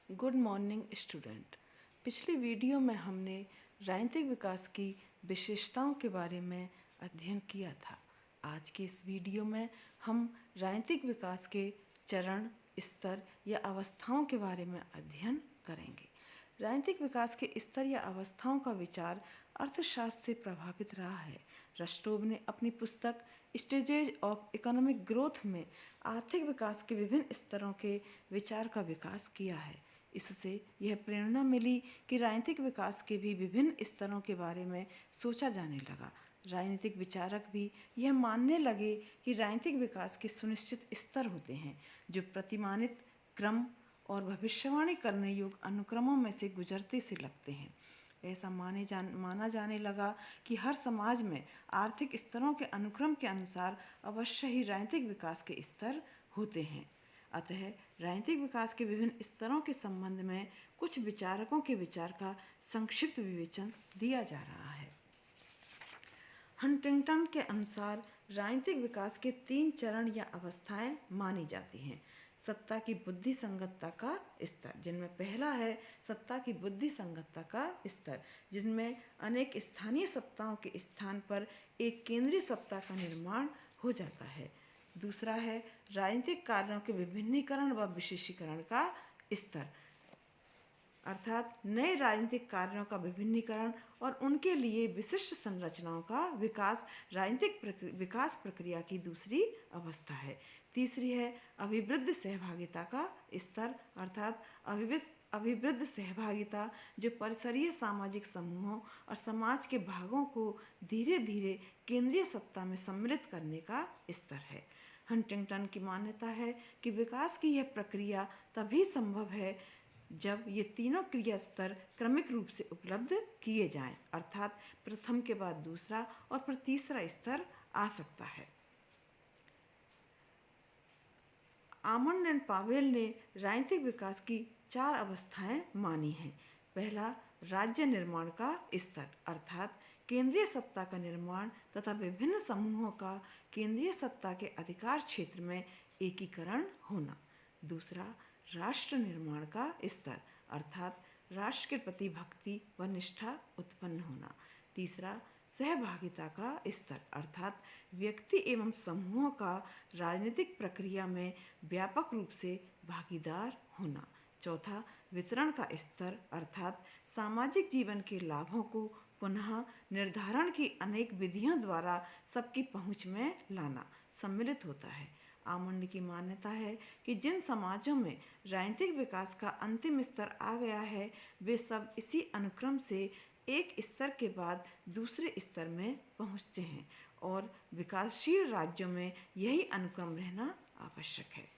Good morning student. पिछली video में हमने राजनीतिक विकास की विशेषताओं के बारे में अध्ययन किया था। आज की इस वीडियो में हम राजनीतिक विकास के चरण, स्तर या अवस्थाओं के बारे में अध्ययन करेंगे। राजनीतिक विकास के स्तर या अवस्थाओं का विचार अर्थशास्त्र से प्रभावित रहा है। रस्टोव ने अपनी पुस्तक स्टेजेज ऑफ इकोनॉमिक ग्रोथ में आर्थिक विकास के विभिन्न स्तरों के विचार का विकास किया है। इससे यह प्रेरणा मिली कि राजनीतिक विकास के भी विभिन्न स्तरों के बारे में सोचा जाने लगा। राजनीतिक विचारक भी यह मानने लगे कि राजनीतिक विकास के सुनिश्चित स्तर होते हैं जो प्रतिमानित क्रम और भविष्यवाणी करने योग्य अनुक्रमों में से गुजरते से लगते हैं। ऐसा माना जाने लगा कि हर समाज में आर्थिक स्तरों के अनुक्रम के अनुसार अवश्य ही राजनीतिक विकास के स्तर होते हैं। अतः राजनीतिक विकास के विभिन्न स्तरों के संबंध में कुछ विचारकों के विचार का संक्षिप्त विवेचन दिया जा रहा है। हंटिंगटन के अनुसार राजनीतिक विकास के 3 चरण या अवस्थाएं मानी जाती हैं। सत्ता की बुद्धि संगतता का स्तर, जिनमें पहला है सत्ता की बुद्धि संगतता का स्तर, जिनमें अनेक स्थानीय सत्ताओं के स्थान पर एक केंद्रीय सत्ता का निर्माण हो जाता है। दूसरा है राजनीतिक कार्यों के विभिन्नीकरण व विशेषीकरण का स्तर, अर्थात नए राजनीतिक कार्यों का विभिन्नीकरण और उनके लिए विशिष्ट संरचनाओं का विकास राजनीतिक विकास प्रक्रिया की दूसरी अवस्था है। तीसरी है अभिवृद्ध सहभागिता का स्तर, अर्थात अभिवृद्ध सहभागिता जो परिसरीय सामाजिक समूहों और समाज के भागों को धीरे धीरे केंद्रीय सत्ता में सम्मिलित करने का स्तर है। हंटिंगटन की मान्यता है कि विकास की यह प्रक्रिया तभी संभव है जब ये तीनों क्रिया स्तर क्रमिक रूप से उपलब्ध किए जाएं, अर्थात प्रथम के बाद दूसरा और फिर तीसरा स्तर आ सकता है। आमंड एंड पावेल ने राजनीतिक विकास की 4 अवस्थाएं मानी हैं। पहला राज्य निर्माण का स्तर, अर्थात केंद्रीय सत्ता का निर्माण तथा विभिन्न समूहों का केंद्रीय सत्ता के अधिकार क्षेत्र में एकीकरण होना। दूसरा राष्ट्र निर्माण का स्तर, अर्थात राष्ट्र के प्रति भक्ति व निष्ठा उत्पन्न होना। तीसरा सहभागिता का स्तर, अर्थात व्यक्ति एवं समूहों का राजनीतिक प्रक्रिया में व्यापक रूप से भागीदार होना। चौथा वितरण का स्तर, अर्थात सामाजिक जीवन के लाभों को पुनः निर्धारण की अनेक विधियों द्वारा सबकी पहुंच में लाना सम्मिलित होता है। आमंड की मान्यता है कि जिन समाजों में राजनीतिक विकास का अंतिम स्तर आ गया है वे सब इसी अनुक्रम से एक स्तर के बाद दूसरे स्तर में पहुंचते हैं और विकासशील राज्यों में यही अनुक्रम रहना आवश्यक है।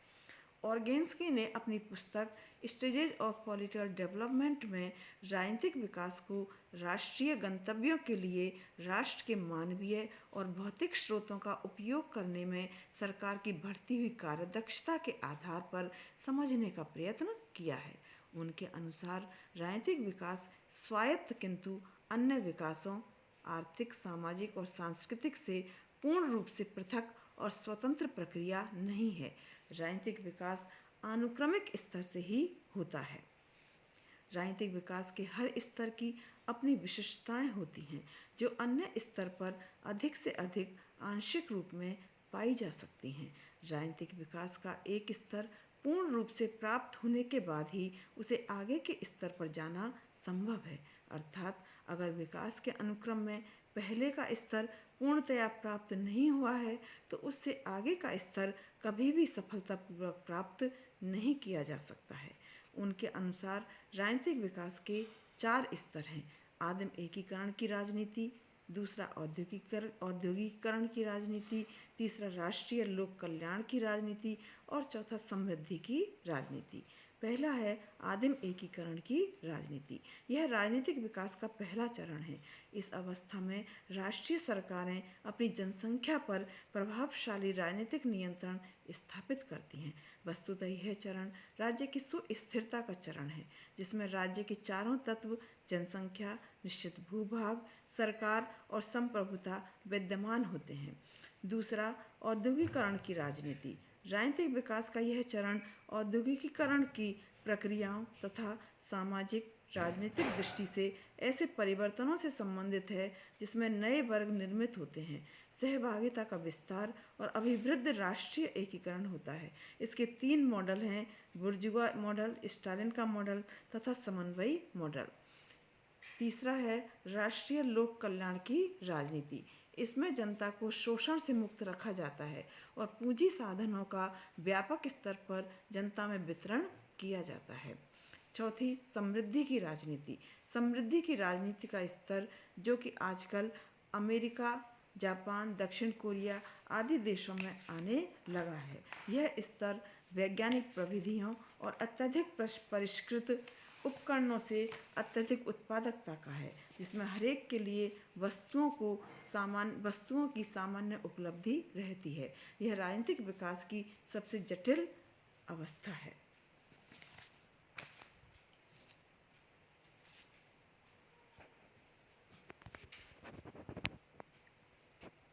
ऑर्गेन्स्की ने अपनी पुस्तक स्टेजेज ऑफ पॉलिटिकल डेवलपमेंट में राजनीतिक विकास को राष्ट्रीय गंतव्यों के लिए राष्ट्र के मानवीय और भौतिक स्रोतों का उपयोग करने में सरकार की बढ़ती हुई कार्यदक्षता के आधार पर समझने का प्रयत्न किया है। उनके अनुसार राजनीतिक विकास स्वायत्त किंतु अन्य विकासों आर्थिक, सामाजिक और सांस्कृतिक से पूर्ण रूप से पृथक और स्वतंत्र प्रक्रिया नहीं है। राजनीतिक विकास अनुक्रमिक स्तर से ही होता है। राजनीतिक विकास के हर स्तर की अपनी विशिष्टताएं होती हैं जो अन्य स्तर पर अधिक से अधिक आंशिक रूप में पाई जा सकती हैं। राजनीतिक विकास का एक स्तर पूर्ण रूप से प्राप्त होने के बाद ही उसे आगे के स्तर पर जाना संभव है, अर्थात अगर विकास के अनुक्रम में पहले का स्तर पूर्णतया प्राप्त नहीं हुआ है तो उससे आगे का स्तर कभी भी सफलतापूर्वक प्राप्त नहीं किया जा सकता है। उनके अनुसार राजनीतिक विकास के 4 स्तर हैं। आदिम एकीकरण की राजनीति, दूसरा औद्योगिकीकरण की राजनीति, तीसरा राष्ट्रीय लोक कल्याण की राजनीति और चौथा समृद्धि की राजनीति। पहला है आदिम एकीकरण की राजनीति। यह राजनीतिक विकास का पहला चरण है। इस अवस्था में राष्ट्रीय सरकारें अपनी जनसंख्या पर प्रभावशाली राजनीतिक नियंत्रण स्थापित करती हैं। वस्तुतः यह चरण राज्य की सुस्थिरता का चरण है जिसमें राज्य के चारों तत्व जनसंख्या, निश्चित भूभाग, सरकार और संप्रभुता विद्यमान होते हैं। दूसरा औद्योगिकरण की राजनीति। राजनीतिक विकास का यह चरण औद्योगिकीकरण की प्रक्रियाओं तथा सामाजिक राजनीतिक दृष्टि से ऐसे परिवर्तनों से संबंधित है जिसमें नए वर्ग निर्मित होते हैं, सहभागिता का विस्तार और अभिवृद्ध राष्ट्रीय एकीकरण होता है। इसके 3 मॉडल हैं: बुर्जुआ मॉडल, स्टालिन का मॉडल तथा समन्वयी मॉडल। तीसरा है राष्ट्रीय लोक कल्याण की राजनीति। इसमें जनता को शोषण से मुक्त रखा जाता है और पूंजी साधनों का व्यापक स्तर पर जनता में वितरण किया जाता है। चौथी, समृद्धि की राजनीति। समृद्धि की राजनीति का स्तर जो कि आजकल अमेरिका, जापान, दक्षिण कोरिया आदि देशों में आने लगा है। यह स्तर वैज्ञानिक प्रविधियों और अत्यधिक परिष्कृत उपकरणों से अत्यधिक उत्पादकता का है, जिसमें हरेक के लिए वस्तुओं की सामान्य उपलब्धि रहती है। यह राजनीतिक विकास की सबसे जटिल अवस्था है।